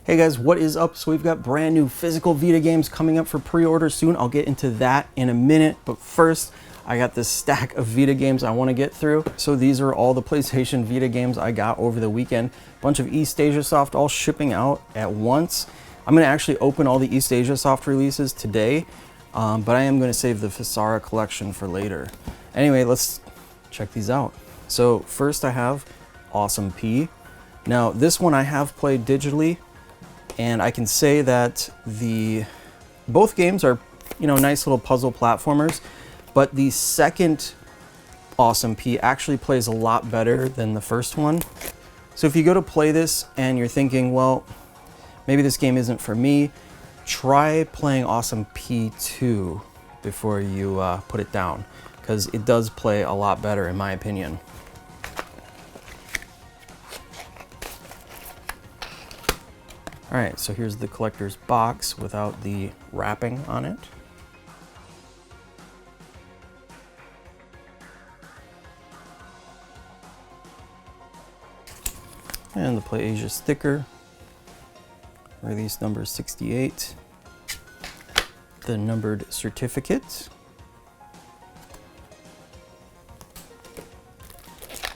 Hey guys, what is up? So we've got brand new Physical Vita games coming up for pre-order soon. I'll get into that in a minute, but first I got this stack of Vita games I want to get through. So these are all the PlayStation Vita games I got over the weekend. Bunch of East Asia Soft all shipping out at once. I'm going to actually open all the East Asia Soft releases today, but I am going to save the Vasara collection for later. Anyway, let's check these out. So first I have Awesome P. Now this one I have played digitally, and I can say that both games are, nice little puzzle platformers, but the second Awesome P actually plays a lot better than the first one. So if you go to play this and you're thinking, well, maybe this game isn't for me, try playing Awesome P2 before you put it down, because it does play a lot better in my opinion. All right, so here's the collector's box without the wrapping on it. And the Play Asia sticker, release number 68. The numbered certificate.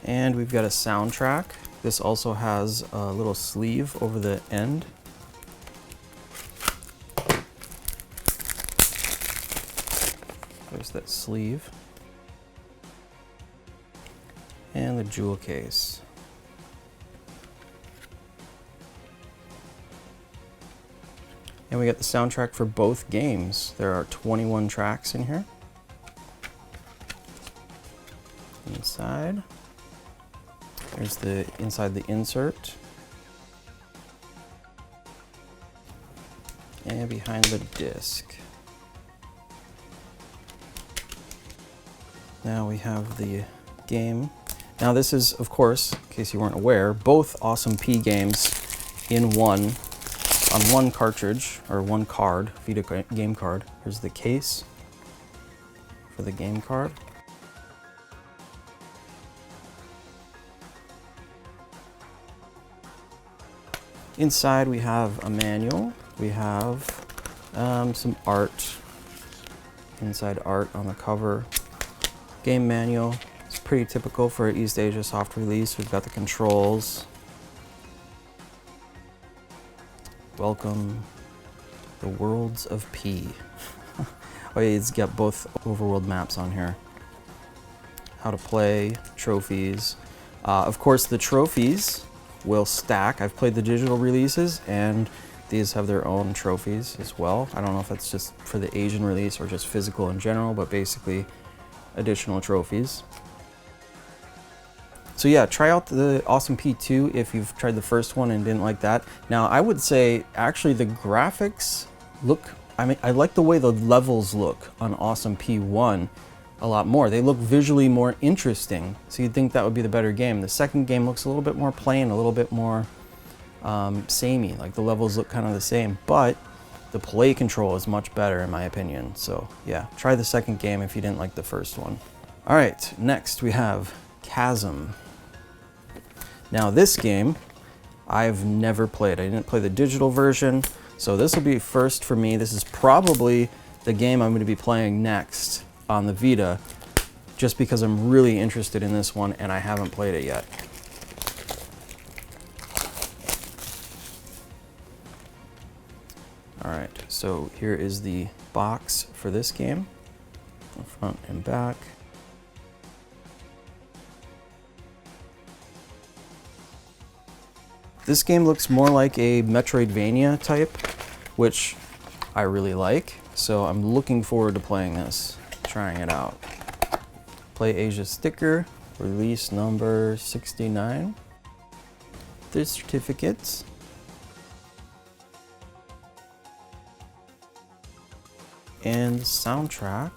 And we've got a soundtrack. This also has a little sleeve over the end. There's that sleeve. And the jewel case. And we got the soundtrack for both games. There are 21 tracks in here. Inside. There's the inside the insert. And behind the disc. Now we have the game. Now this is, of course, in case you weren't aware, both Awesome P games in one, on one cartridge, or one card, Vita game card. Here's the case for the game card. Inside we have a manual. We have some art, inside art on the cover. Game manual. It's pretty typical for an East Asia Soft release. We've got the controls. Welcome the worlds of P. Oh yeah, it's got both overworld maps on here. How to play, trophies. Of course the trophies will stack. I've played the digital releases and these have their own trophies as well. I don't know if that's just for the Asian release or just physical in general, but basically additional trophies. So yeah, try out the Awesome P2 if you've tried the first one and didn't like that. Now I would say actually the graphics look, I like the way the levels look on Awesome P1 a lot more. They look visually more interesting, so you'd think that would be the better game. The second game looks a little bit more plain, a little bit more samey, like the levels look kind of the same, but the play control is much better in my opinion. So yeah, try the second game if you didn't like the first one. All right, next we have Chasm. Now this game, I've never played. I didn't play the digital version, so this will be first for me. This is probably the game I'm going to be playing next on the Vita, just because I'm really interested in this one and I haven't played it yet. All right, so here is the box for this game, front and back. This game looks more like a Metroidvania type, which I really like, so I'm looking forward to playing this, trying it out. Play Asia sticker, release number 69. The certificates. And the soundtrack.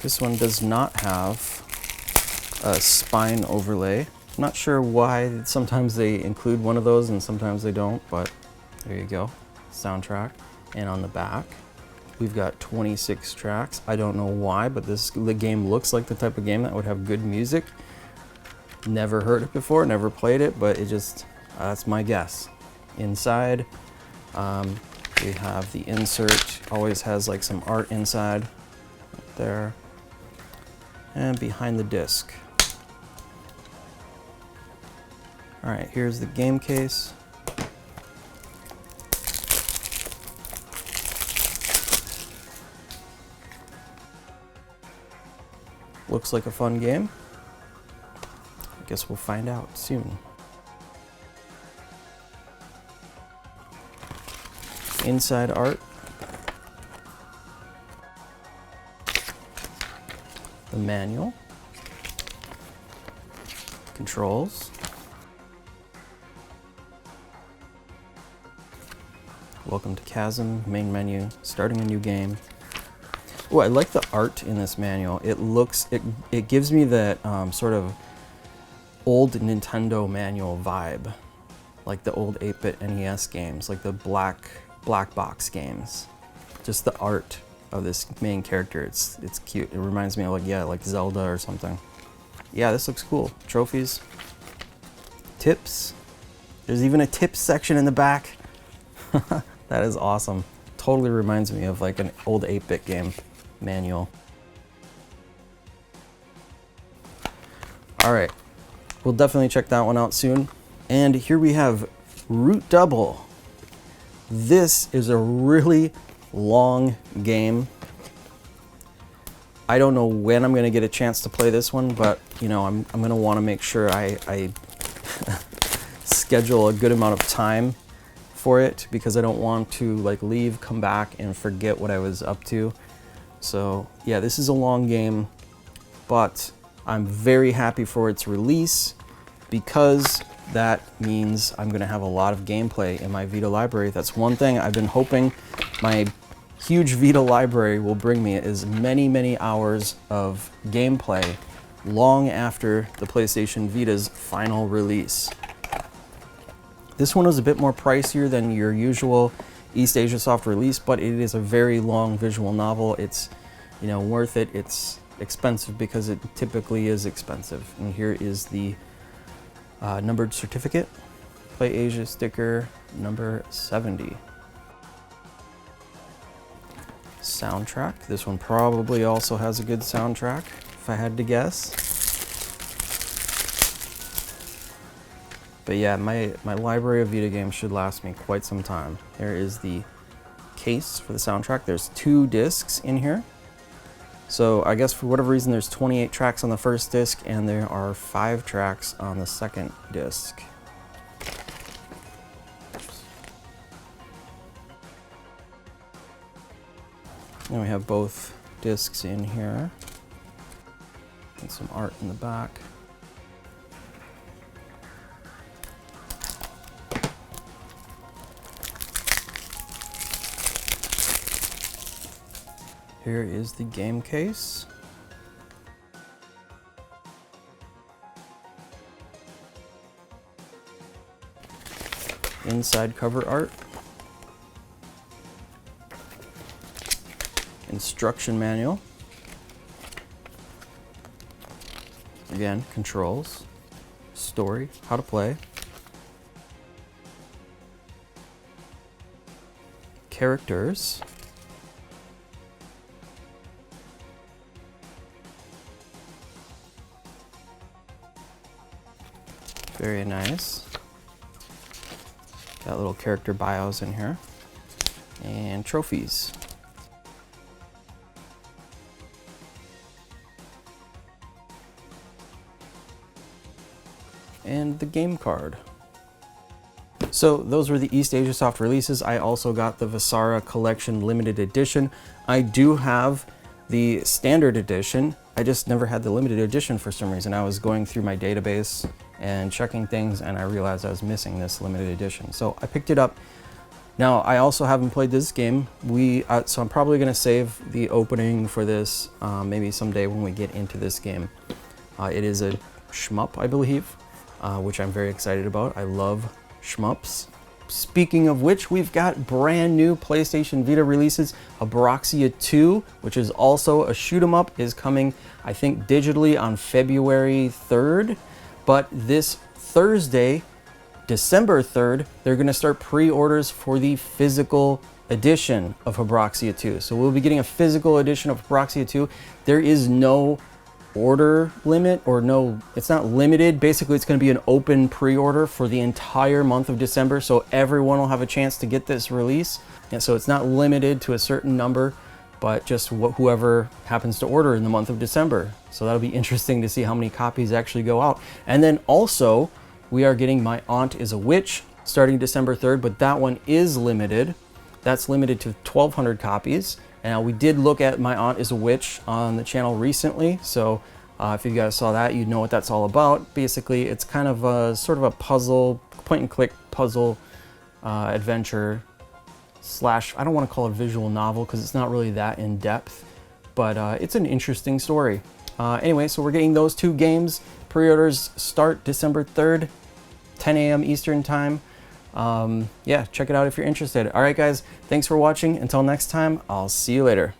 This one does not have a spine overlay. I'm not sure why sometimes they include one of those and sometimes they don't, but there you go. Soundtrack. And on the back, we've got 26 tracks. I don't know why, but the game looks like the type of game that would have good music. Never heard it before, never played it, but it just, that's my guess. Inside, we have the insert, always has like some art inside, right there, and behind the disc. All right, here's the game case. Looks like a fun game. I guess we'll find out soon. Inside art. The manual. Controls. Welcome to Chasm, main menu, starting a new game. Oh, I like the art in this manual. It gives me that sort of old Nintendo manual vibe, like the old 8-bit NES games, like the black box games. Just the art of this main character, it's cute. It reminds me of like Zelda or something. Yeah, this looks cool. Trophies, tips. There's even a tips section in the back. That is awesome. Totally reminds me of like an old 8-bit game manual. All right, we'll definitely check that one out soon. And here we have Root Double. This is a really long game. I don't know when I'm gonna get a chance to play this one, but you know, I'm gonna wanna make sure I schedule a good amount of time for it, because I don't want to like leave, come back, and forget what I was up to. So yeah, this is a long game, but I'm very happy for its release, because that means I'm gonna have a lot of gameplay in my Vita library. That's one thing I've been hoping my huge Vita library will bring me, is many hours of gameplay long after the PlayStation Vita's final release. This one was a bit more pricier than your usual East Asia Soft release, but it is a very long visual novel. It's, you know, worth it. It's expensive because it typically is expensive. And here is the numbered certificate, Play Asia sticker number 70. Soundtrack. This one probably also has a good soundtrack, if I had to guess. But yeah, my library of Vita games should last me quite some time. There is the case for the soundtrack. There's 2 discs in here. So I guess for whatever reason, there's 28 tracks on the first disc, and there are 5 tracks on the second disc. And we have both discs in here, and some art in the back. Here is the game case. Inside cover art. Instruction manual. Again, controls. Story, how to play. Characters. Very nice. Got little character bios in here. And trophies. And the game card. So those were the East Asia Soft releases. I also got the Vasara Collection Limited Edition. I do have the Standard Edition. I just never had the Limited Edition for some reason. I was going through my database and checking things, and I realized I was missing this Limited Edition. So I picked it up. Now, I also haven't played this game. So I'm probably gonna save the opening for this maybe someday when we get into this game. It is a shmup, I believe, which I'm very excited about. I love shmups. Speaking of which, we've got brand new PlayStation Vita releases. Abraxia 2, which is also a shoot 'em up, is coming, I think, digitally on February 3rd. But this Thursday, December 3rd, they're going to start pre-orders for the physical edition of Habroxia 2. So we'll be getting a physical edition of Habroxia 2. There is no order limit, or no, it's not limited. Basically, it's going to be an open pre-order for the entire month of December, so everyone will have a chance to get this release. And so it's not limited to a certain number, but just whoever happens to order in the month of December. So that'll be interesting to see how many copies actually go out. And then also, we are getting My Aunt is a Witch starting December 3rd, but that one is limited. That's limited to 1,200 copies. And we did look at My Aunt is a Witch on the channel recently, so if you guys saw that, you'd know what that's all about. Basically, it's kind of a sort of a puzzle, point-and-click puzzle adventure slash, I don't want to call it a visual novel because it's not really that in-depth, but it's an interesting story. Anyway, so we're getting those 2 games. Pre-orders start December 3rd, 10 a.m. Eastern time. Yeah, check it out if you're interested. All right, guys, thanks for watching. Until next time, I'll see you later.